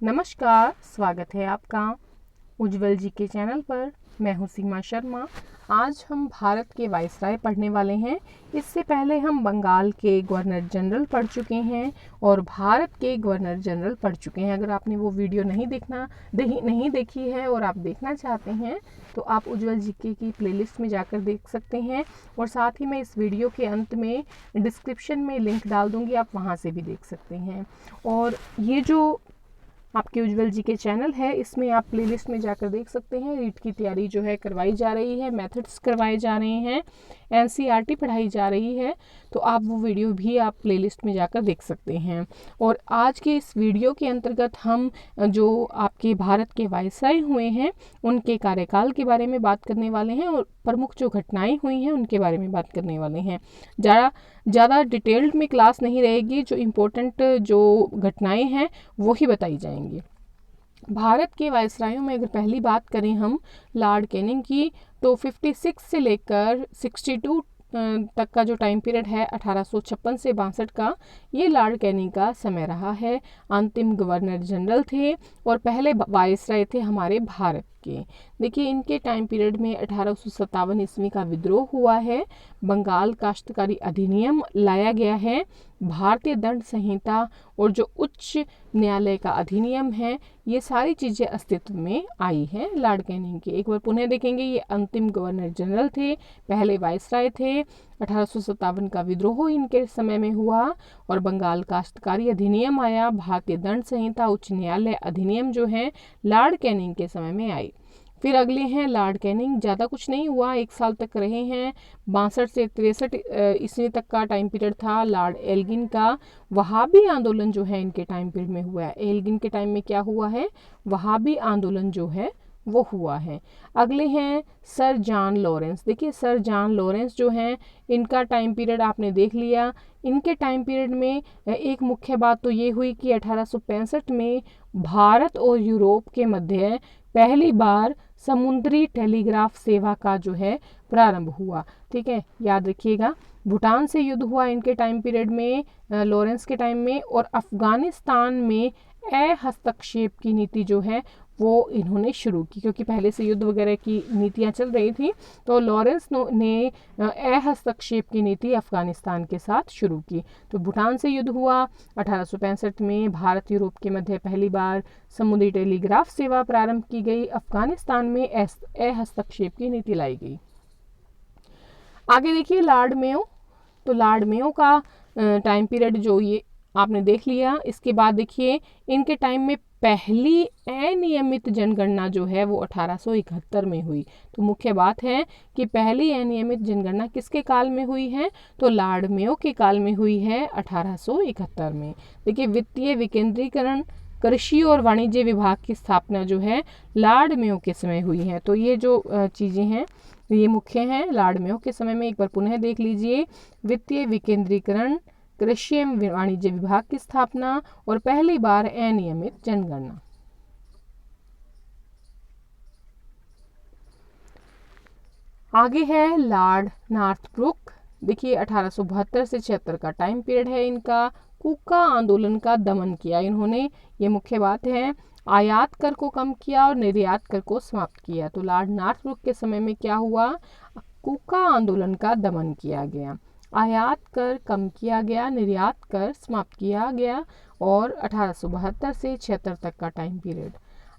नमस्कार, स्वागत है आपका उज्जवल जी के चैनल पर। मैं हूं सीमा शर्मा। आज हम भारत के वायसराय पढ़ने वाले हैं। इससे पहले हम बंगाल के गवर्नर जनरल पढ़ चुके हैं और भारत के गवर्नर जनरल पढ़ चुके हैं। अगर आपने वो वीडियो नहीं देखी है और आप देखना चाहते हैं तो आप उज्जवल जीके की प्लेलिस्ट में जाकर देख सकते हैं। और साथ ही मैं इस वीडियो के अंत में डिस्क्रिप्शन में लिंक डाल दूँगी, आप वहाँ से भी देख सकते हैं। और ये जो आपके उज्जवल जी के चैनल है, इसमें आप प्लेलिस्ट में जाकर देख सकते हैं। रीट की तैयारी जो है करवाई जा रही है, मेथड्स करवाए जा रहे हैं, एनसीईआरटी पढ़ाई जा रही है, तो आप वो वीडियो भी आप प्लेलिस्ट में जाकर देख सकते हैं। और आज के इस वीडियो के अंतर्गत हम जो आपके भारत के वायसराय हुए हैं उनके कार्यकाल के बारे में बात करने वाले हैं और प्रमुख जो घटनाएं हुई हैं उनके बारे में बात करने वाले हैं। ज़्यादा डिटेल्ड में क्लास नहीं रहेगी, जो इम्पोर्टेंट जो घटनाएं हैं वो ही बताई जाएंगी। भारत के वायसरायों में अगर पहली बात करें हम लॉर्ड कैनिंग की, तो 56 से लेकर 62 तक का जो टाइम पीरियड है 1856 से 62 का, ये लॉर्ड कैनिंग का समय रहा है। अंतिम गवर्नर जनरल थे और पहले वायसराय थे हमारे भारत के। देखिए, इनके टाइम पीरियड में 1857 ईस्वी का विद्रोह हुआ है, बंगाल काश्तकारी अधिनियम लाया गया है, भारतीय दंड संहिता और जो उच्च न्यायालय का अधिनियम है, ये सारी चीज़ें अस्तित्व में आई हैं लॉर्ड कैनिंग के। एक बार पुनः देखेंगे, ये अंतिम गवर्नर जनरल थे, पहले वायसराय थे। 1857 का विद्रोह इनके समय में हुआ और बंगाल काश्तकारी अधिनियम आया, भारतीय दंड संहिता, उच्च न्यायालय अधिनियम जो है लॉर्ड कैनिंग के समय में आई। फिर अगले हैं लॉर्ड कैनिंग। ज़्यादा कुछ नहीं हुआ, 1 साल तक रहे हैं। 62 से 63 ईस्वी तक का टाइम पीरियड था लॉर्ड एल्गिन का। वहाबी आंदोलन जो है इनके टाइम पीरियड में हुआ है। एल्गिन के टाइम में क्या हुआ है? वहाबी आंदोलन जो है वो हुआ है। अगले हैं सर जॉन लॉरेंस। देखिए, सर जॉन लॉरेंस जो हैं, इनका टाइम पीरियड आपने देख लिया। इनके टाइम पीरियड में एक मुख्य बात तो ये हुई कि 1865 में भारत और यूरोप के मध्य पहली बार समुद्री टेलीग्राफ सेवा का जो है प्रारंभ हुआ। ठीक है, याद रखिएगा। भूटान से युद्ध हुआ इनके टाइम पीरियड में, लॉरेंस के टाइम में। और अफगानिस्तान में हस्तक्षेप की नीति जो है वो इन्होंने शुरू की, क्योंकि पहले से युद्ध वगैरह की नीतियां चल रही थी, तो लॉरेंस ने हस्तक्षेप की नीति अफगानिस्तान के साथ शुरू की। तो भूटान से युद्ध हुआ 1865 में, भारत यूरोप के मध्य पहली बार समुद्री टेलीग्राफ सेवा प्रारंभ की गई, अफगानिस्तान में हस्तक्षेप की नीति लाई गई। आगे देखिए लॉर्ड मेयो। तो लॉर्ड मेयो का टाइम पीरियड जो ये आपने देख लिया। इसके बाद देखिए, इनके टाइम में पहली अनियमित जनगणना जो है वो 1871 में हुई। तो मुख्य बात है कि पहली अनियमित जनगणना किसके काल में हुई है? तो लॉर्ड मेयो के काल में हुई है 1871 में। देखिए, वित्तीय विकेंद्रीकरण, कृषि और वाणिज्य विभाग की स्थापना जो है लॉर्ड मेयो के समय हुई है। तो ये जो चीज़ें हैं ये मुख्य हैं लॉर्ड मेयो के समय में। एक बार पुनः देख लीजिए, वित्तीय विकेंद्रीकरण, कृषि एवं वाणिज्य विभाग की स्थापना और पहली बार अनियमित जनगणना। आगे है लॉर्ड नॉर्थब्रुक। देखिए, 1872 से 76 का टाइम पीरियड है इनका। कूका आंदोलन का दमन किया इन्होंने, ये मुख्य बात है। आयात कर को कम किया और निर्यात कर को समाप्त किया। तो लॉर्ड नॉर्थब्रुक के समय में क्या हुआ? कूका आंदोलन का दमन किया गया, आयात कर कम किया गया, निर्यात कर समाप्त किया गया। और 1872 से 76 तक का टाइम पीरियड।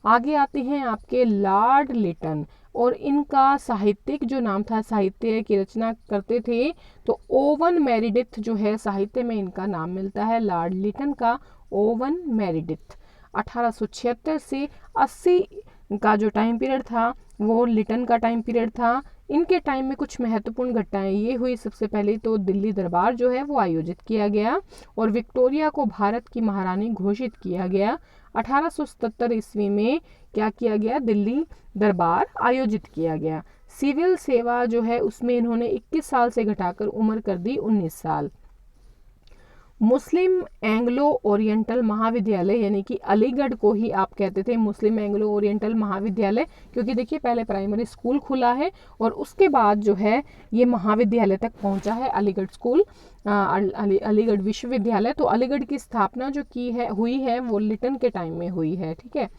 आगे आते हैं आपके लॉर्ड लिटन, और इनका साहित्यिक जो नाम था, साहित्य की रचना करते थे, तो ओवन मेरिडिथ जो है साहित्य में इनका नाम मिलता है लॉर्ड लिटन का, ओवन मेरिडिथ। 1876 से 80 का जो टाइम पीरियड था वो लिटन का टाइम पीरियड था। इनके टाइम में कुछ महत्वपूर्ण घटनाएं ये हुई। सबसे पहले तो दिल्ली दरबार जो है वो आयोजित किया गया और विक्टोरिया को भारत की महारानी घोषित किया गया। 1877 ईस्वी में क्या किया गया? दिल्ली दरबार आयोजित किया गया। सिविल सेवा जो है उसमें इन्होंने 21 साल से घटाकर उम्र कर दी 19 साल। मुस्लिम एंग्लो ओरिएंटल महाविद्यालय, यानी कि अलीगढ़ को ही आप कहते थे मुस्लिम एंग्लो ओरिएंटल महाविद्यालय, क्योंकि देखिए पहले प्राइमरी स्कूल खुला है और उसके बाद जो है ये महाविद्यालय तक पहुंचा है अलीगढ़ स्कूल, अलीगढ़ विश्वविद्यालय। तो अलीगढ़ की स्थापना जो की है हुई है वो लिटन के टाइम में हुई है, ठीक है।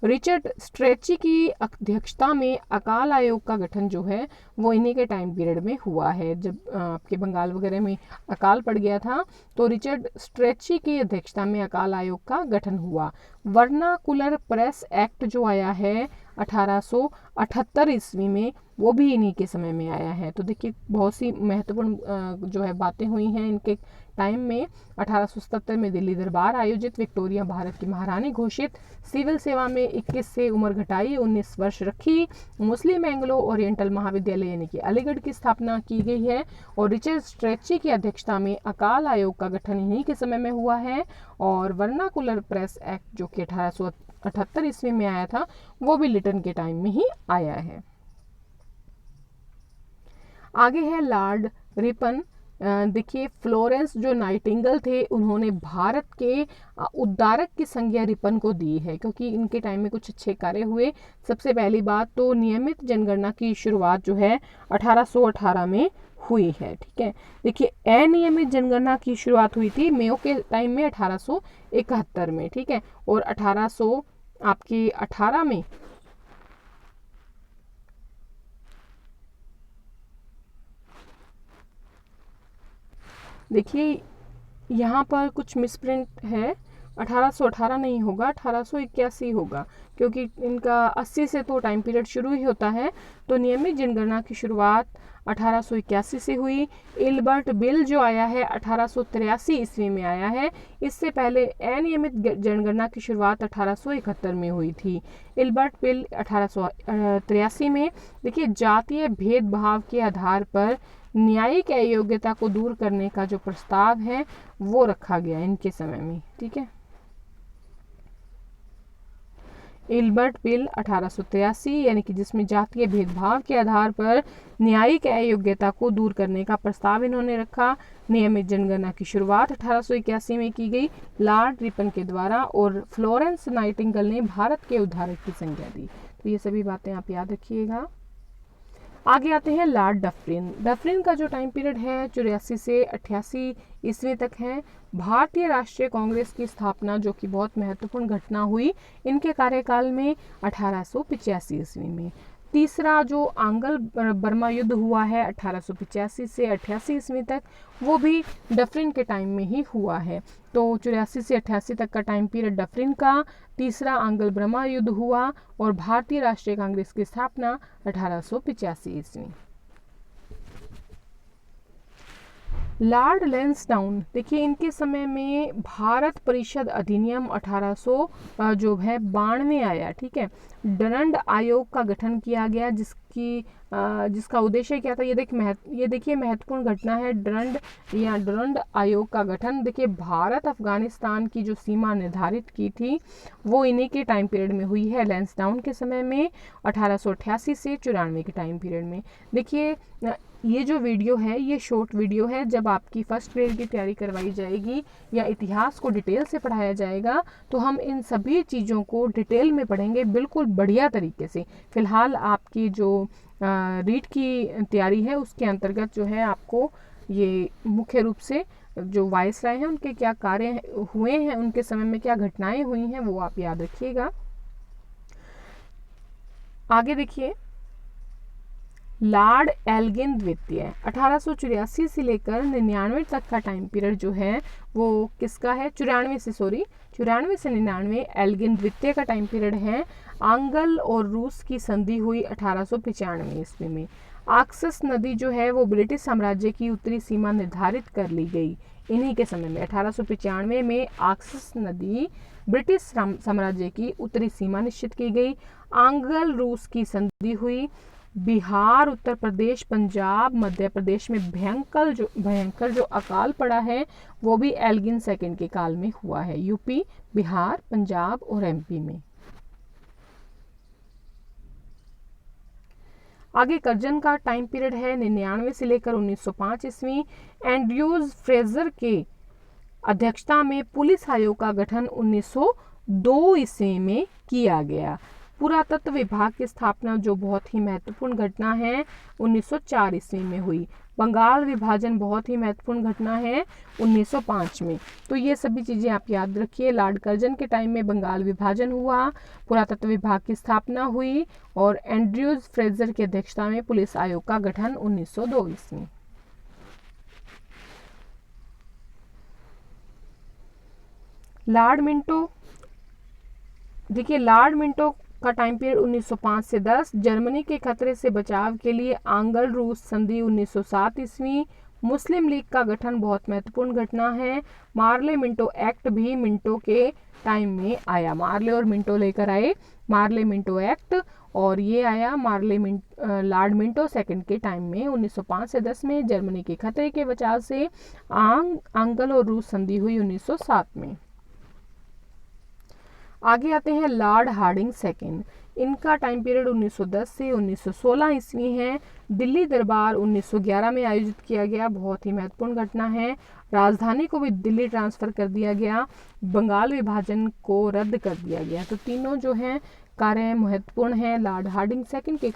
रिचर्ड स्ट्रेची की अध्यक्षता में अकाल आयोग का गठन जो है वो इन्हीं के टाइम पीरियड में हुआ है। जब आपके बंगाल वगैरह में अकाल पड़ गया था तो रिचर्ड स्ट्रेची की अध्यक्षता में अकाल आयोग का गठन हुआ। वर्नाकुलर प्रेस एक्ट जो आया है 1878 ईस्वी में, वो भी इन्हीं के समय में आया है। तो देखिए बहुत सी महत्वपूर्ण जो है बातें हुई हैं इनके टाइम में। 1877 में दिल्ली दरबार आयोजित, विक्टोरिया भारत की महारानी घोषित, सिविल सेवा में 21 से उम्र घटाई 19 वर्ष रखी, मुस्लिम एंग्लो ओरिएंटल महाविद्यालय यानी कि अलीगढ़ की स्थापना की गई है और रिचर्ड स्ट्रेची की अध्यक्षता में अकाल आयोग का गठन इन्हीं के समय में हुआ है। और वर्नाकुलर प्रेस एक्ट जो कि 1878 ईस्वी में आया था वो भी लिटन के टाइम में ही आया है। आगे है लॉर्ड रिपन। देखिए फ्लोरेंस जो नाइटिंगेल थे उन्होंने भारत के उद्धारक की संज्ञा रिपन को दी है, क्योंकि इनके टाइम में कुछ अच्छे कार्य हुए। सबसे पहली बात तो नियमित जनगणना की शुरुआत जो है 1818 में हुई है, ठीक है। देखिए अनियमित जनगणना की शुरुआत हुई थी मेयो के टाइम में 1871 में, ठीक है। और 1818 में देखिए यहाँ पर कुछ मिसप्रिंट है, 1818 नहीं होगा, 1881 होगा, क्योंकि इनका 80 से तो टाइम पीरियड शुरू ही होता है। तो नियमित जनगणना की शुरुआत 1881 से हुई। इल्बर्ट बिल जो आया है 1883 ईस्वी में आया है। इससे पहले अनियमित जनगणना की शुरुआत 1871 में हुई थी। इल्बर्ट बिल 1883 में देखिए जातीय भेदभाव के आधार पर न्यायिक अयोग्यता को दूर करने का जो प्रस्ताव है वो रखा गया इनके समय में, ठीक है। इल्बर्ट बिल 1883 यानी कि जिसमें जातीय भेदभाव के आधार पर न्यायिक अयोग्यता को दूर करने का प्रस्ताव इन्होंने रखा। नियमित जनगणना की शुरुआत 1881 में की गई लॉर्ड रिपन के द्वारा और फ्लोरेंस नाइटिंगेल ने भारत के उद्धारक की संज्ञा दी। तो ये सभी बातें आप याद रखिएगा। आगे आते हैं लॉर्ड डफरिन। डफरिन का जो टाइम पीरियड है 84 से 88 ईस्वी तक है। भारतीय राष्ट्रीय कांग्रेस की स्थापना जो कि बहुत महत्वपूर्ण घटना हुई इनके कार्यकाल में 1885 ईस्वी में। तीसरा जो आंग्ल बर्मा युद्ध हुआ है 1885 से 88 ईस्वी तक, वो भी डफरिन के टाइम में ही हुआ है। तो 84 से 88 तक का टाइम पीरियड डफरिन का। तीसरा आंग्ल बर्मा युद्ध हुआ और भारतीय राष्ट्रीय कांग्रेस की स्थापना 1885 ईस्वी। लॉर्ड लैंसडाउन, देखिए इनके समय में भारत परिषद अधिनियम 1800 जो है 92 आया, ठीक है। डरंड आयोग का गठन किया गया जिसका उद्देश्य क्या था, ये देखिए महत्वपूर्ण घटना है डरंड आयोग का गठन। देखिए भारत अफगानिस्तान की जो सीमा निर्धारित की थी वो इन्हीं के टाइम पीरियड में हुई है, लैंसडाउन के समय में 1888 से 94 के टाइम पीरियड में। देखिए ये जो वीडियो है ये शॉर्ट वीडियो है। जब आपकी फर्स्ट ग्रेड की तैयारी करवाई जाएगी या इतिहास को डिटेल से पढ़ाया जाएगा तो हम इन सभी चीज़ों को डिटेल में पढ़ेंगे बिल्कुल बढ़िया तरीके से। फिलहाल आपकी जो रीड की तैयारी है उसके अंतर्गत जो है आपको ये मुख्य रूप से जो वायसराय हैं उनके क्या कार्य हुए हैं, उनके समय में क्या घटनाएं हुई हैं वो आप याद रखिएगा। आगे देखिए लॉर्ड एल्गिन द्वितीय 1884 से लेकर 99 तक का टाइम पीरियड जो है वो किसका है, 94 से 99 एल्गिन द्वितीय का टाइम पीरियड है। आंग्ल और रूस की संधि हुई 1895 ईस्वी में। आक्सस नदी जो है वो ब्रिटिश साम्राज्य की उत्तरी सीमा निर्धारित कर ली गई इन्हीं के समय में। 1895 में आक्सस नदी ब्रिटिश साम्राज्य की उत्तरी सीमा निश्चित की गई। आंग्ल रूस की संधि हुई। बिहार, उत्तर प्रदेश, पंजाब, मध्य प्रदेश में भयंकर जो अकाल पड़ा है वो भी एल्गिन सेकंड के काल में हुआ है, यूपी, बिहार, पंजाब और एमपी में। आगे कर्जन का टाइम पीरियड है 99 से लेकर 1905 ईस्वी। एंड्रयूज फ्रेजर के अध्यक्षता में पुलिस आयोग का गठन 1902 ईस्वी में किया गया। पुरातत्व विभाग की स्थापना, जो बहुत ही महत्वपूर्ण घटना है, 1904 ईस्वी में हुई। बंगाल विभाजन बहुत ही महत्वपूर्ण घटना है, 1905 में। तो ये सभी चीज़ें आप याद रखिए। लॉर्ड कर्जन के टाइम में बंगाल विभाजन हुआ, पुरातत्व विभाग की स्थापना हुई और एंड्रयूज फ्रेजर की अध्यक्षता में पुलिस आयोग का गठन 1902 ईस्वी। लॉर्ड मिंटो, देखिए लॉर्ड मिंटो का टाइम पीरियड 1905 से 10। जर्मनी के खतरे से बचाव के लिए आंग्ल रूस संधि 1907 ईस्वी। मुस्लिम लीग का गठन बहुत महत्वपूर्ण घटना है। मार्ले मिंटो एक्ट भी मिंटो के टाइम में आया। मार्ले और मिंटो लेकर आए मार्ले मिंटो एक्ट, और ये आया लॉर्ड मिंटो सेकंड के टाइम में 1905 से 10 में। जर्मनी के खतरे के बचाव से आंग्ल और रूस संधि हुई 1907 में। आगे आते हैं लॉर्ड हार्डिंग सेकंड। इनका टाइम पीरियड 1910 से 1916 ईस्वी है। दिल्ली दरबार 1911 में आयोजित किया गया, बहुत ही महत्वपूर्ण घटना है। राजधानी को भी दिल्ली ट्रांसफर कर दिया गया। बंगाल विभाजन को रद्द कर दिया गया। तो तीनों जो हैं कार्य महत्वपूर्ण हैं लॉर्ड हार्डिंग सेकंड के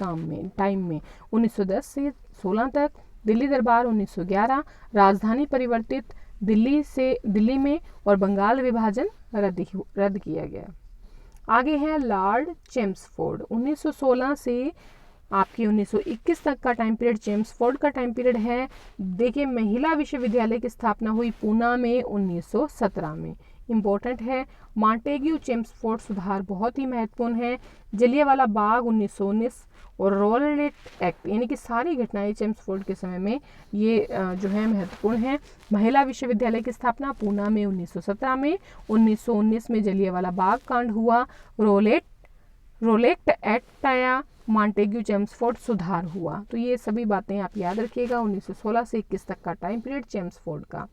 टाइम में 1910 से 16 तक। दिल्ली दरबार 1911, राजधानी परिवर्तित दिल्ली में, और बंगाल विभाजन रद्द किया गया। आगे है लॉर्ड चेम्सफोर्ड। 1916 से आपकी 1921 तक का टाइम पीरियड चेम्सफोर्ड का टाइम पीरियड है। देखिए महिला विश्वविद्यालय की स्थापना हुई पूना में 1917 में। इम्पोर्टेंट है। मॉन्टेग्यू चेम्सफोर्ड सुधार बहुत ही महत्वपूर्ण है। जलियांवाला बाग 1919 और रोलेट एक्ट, यानी कि सारी घटनाएं चेम्सफोर्ड के समय में ये जो है महत्वपूर्ण है। महिला विश्वविद्यालय की स्थापना पूना में 1917 में। 1919 में जलियांवाला बाग कांड हुआ। रोलेट एक्ट आया। मॉन्टेग्यू चेम्सफोर्ड सुधार हुआ। तो ये सभी बातें आप याद रखिएगा। 1916 से 21 तक का टाइम पीरियड चेम्सफोर्ड का।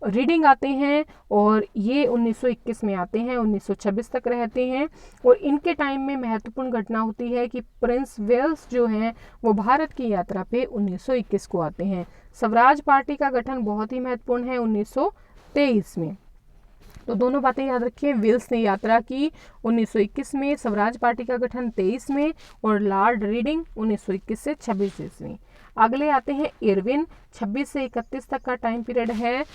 रीडिंग आते हैं और ये 1921 में आते हैं, 1926 तक रहते हैं। और इनके टाइम में महत्वपूर्ण घटना होती है कि प्रिंस वेल्स जो हैं वो भारत की यात्रा पे 1921 को आते हैं। स्वराज पार्टी का गठन बहुत ही महत्वपूर्ण है 1923 में। तो दोनों बातें याद रखिए। विल्स ने यात्रा की 1921 में, स्वराज पार्टी का गठन 23 में, और लॉर्ड रीडिंग 1921 से 26 ईस्वी। अगले आते हैं इरविन। 26 से 31 तक का टाइम पीरियड है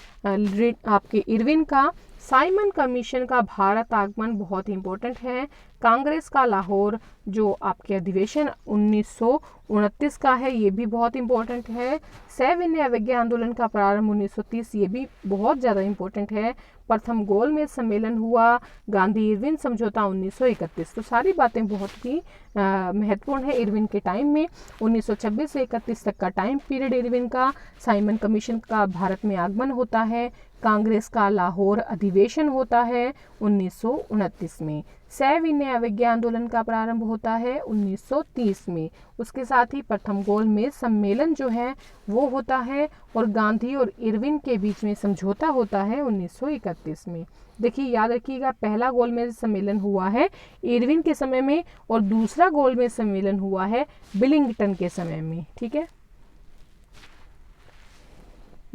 आपके इरविन का। साइमन कमीशन का भारत आगमन बहुत ही इंपॉर्टेंट है। कांग्रेस का लाहौर जो आपके अधिवेशन 1929 का है, ये भी बहुत इंपॉर्टेंट है। सविनय अवज्ञा आंदोलन का प्रारंभ 1930, ये भी बहुत ज़्यादा इंपॉर्टेंट है। प्रथम गोलमेज सम्मेलन हुआ। गांधी इरविन समझौता 1931। तो सारी बातें बहुत ही महत्वपूर्ण है इरविन के टाइम में। 1926 से 31 तक का टाइम पीरियड इरविन का। साइमन कमीशन का भारत में आगमन होता है। कांग्रेस का लाहौर अधिवेशन होता है 1929 में। सविनय अवज्ञा आंदोलन का प्रारंभ होता है 1930 में। उसके साथ ही प्रथम गोलमेज सम्मेलन जो है वो होता है, और गांधी और इरविन के बीच में समझौता होता है 1931 में। देखिए याद रखिएगा, पहला गोलमेज सम्मेलन हुआ है इरविन के समय में, और दूसरा गोलमेज सम्मेलन हुआ है बिलिंगटन के समय में। ठीक है,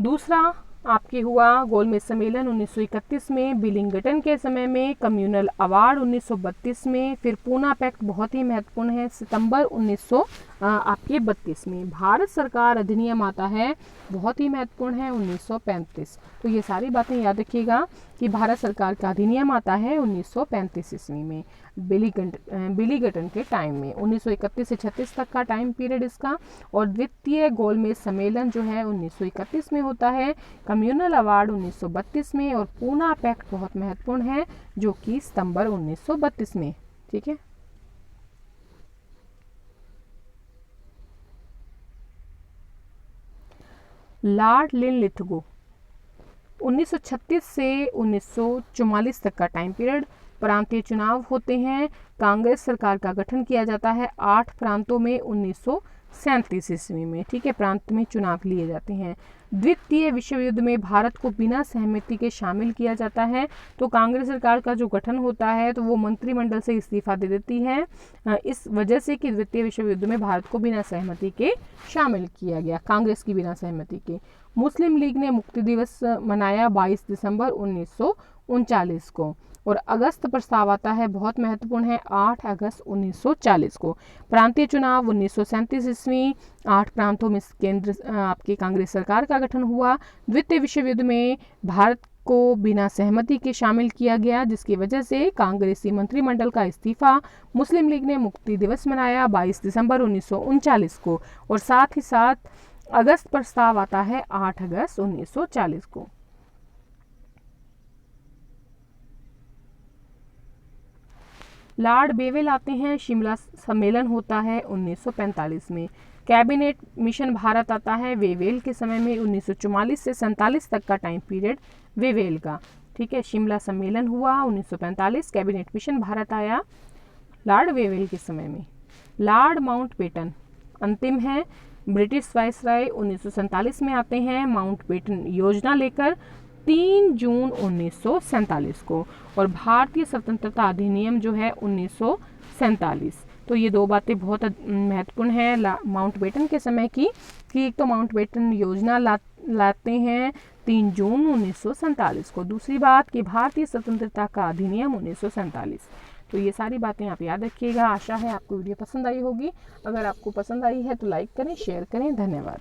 दूसरा आपके हुआ गोलमेज सम्मेलन 1931 में, बिलिंगटन के समय में, कम्युनल अवार्ड 1932 में, फिर पूना पैक्ट बहुत ही महत्वपूर्ण है सितंबर 1932 में। भारत सरकार अधिनियम आता है, बहुत ही महत्वपूर्ण है 1935। तो ये सारी बातें याद रखिएगा कि भारत सरकार का अधिनियम आता है 1935 ईस्वी में बिलिंगटन के टाइम में। 1931 से 36 तक का टाइम पीरियड इसका। और द्वितीय गोलमेज सम्मेलन जो है 1931 में होता है, कम्युनल अवार्ड 1932 में, और पूना पैक्ट बहुत महत्वपूर्ण है जो कि सितंबर 1932 में। ठीक है, लॉर्ड लिनलिथगो 1936 से 1944 तक का टाइम पीरियड। प्रांतीय चुनाव होते हैं। कांग्रेस सरकार का गठन किया जाता है 8 प्रांतों में 1937 ईस्वी में। ठीक है, प्रांत में चुनाव लिए जाते हैं। द्वितीय विश्व युद्ध में भारत को बिना सहमति के शामिल किया जाता है। तो कांग्रेस सरकार का जो गठन होता है तो वो मंत्रिमंडल से इस्तीफा दे देती है, इस वजह से कि द्वितीय विश्व युद्ध में भारत को बिना सहमति के शामिल किया गया, कांग्रेस की बिना सहमति के। मुस्लिम लीग ने मुक्ति दिवस मनाया 22 दिसंबर 1939 को। और अगस्त प्रस्ताव आता है, बहुत महत्वपूर्ण है, 8 अगस्त 1940 को। प्रांतीय चुनाव 1937 ईस्वी, 8 प्रांतों में आपकी कांग्रेस सरकार का गठन हुआ। द्वितीय विश्व युद्ध में भारत को बिना सहमति के शामिल किया गया, जिसकी वजह से कांग्रेसी मंत्रिमंडल का इस्तीफा। मुस्लिम लीग ने मुक्ति दिवस मनाया 22 दिसंबर 1939 को। और साथ ही साथ अगस्त प्रस्ताव आता है 8 अगस्त 1940 को। लॉर्ड बेवेल आते हैं, शिमला सम्मेलन होता है 1945 में। कैबिनेट मिशन भारत आता है वेवेल के समय में, 1944 से 47 तक का टाइम पीरियड वेवेल का। ठीक है, शिमला सम्मेलन हुआ 1945, कैबिनेट मिशन भारत आया लॉर्ड वेवेल के समय में। लॉर्ड माउंटबेटन अंतिम है, ब्रिटिश वायसराय 1947 में आते हैं माउंटबेटन योजना लेकर 3 जून 1947 को। और भारतीय स्वतंत्रता अधिनियम जो है 1947। तो ये दो बातें बहुत महत्वपूर्ण है माउंटबेटन के समय की, कि एक तो माउंटबेटन योजना लाते हैं 3 जून 1947 को। दूसरी बात कि भारतीय स्वतंत्रता का अधिनियम 1947। तो ये सारी बातें आप याद रखिएगा। आशा है आपको वीडियो पसंद आई होगी। अगर आपको पसंद आई है तो लाइक करें, शेयर करें। धन्यवाद।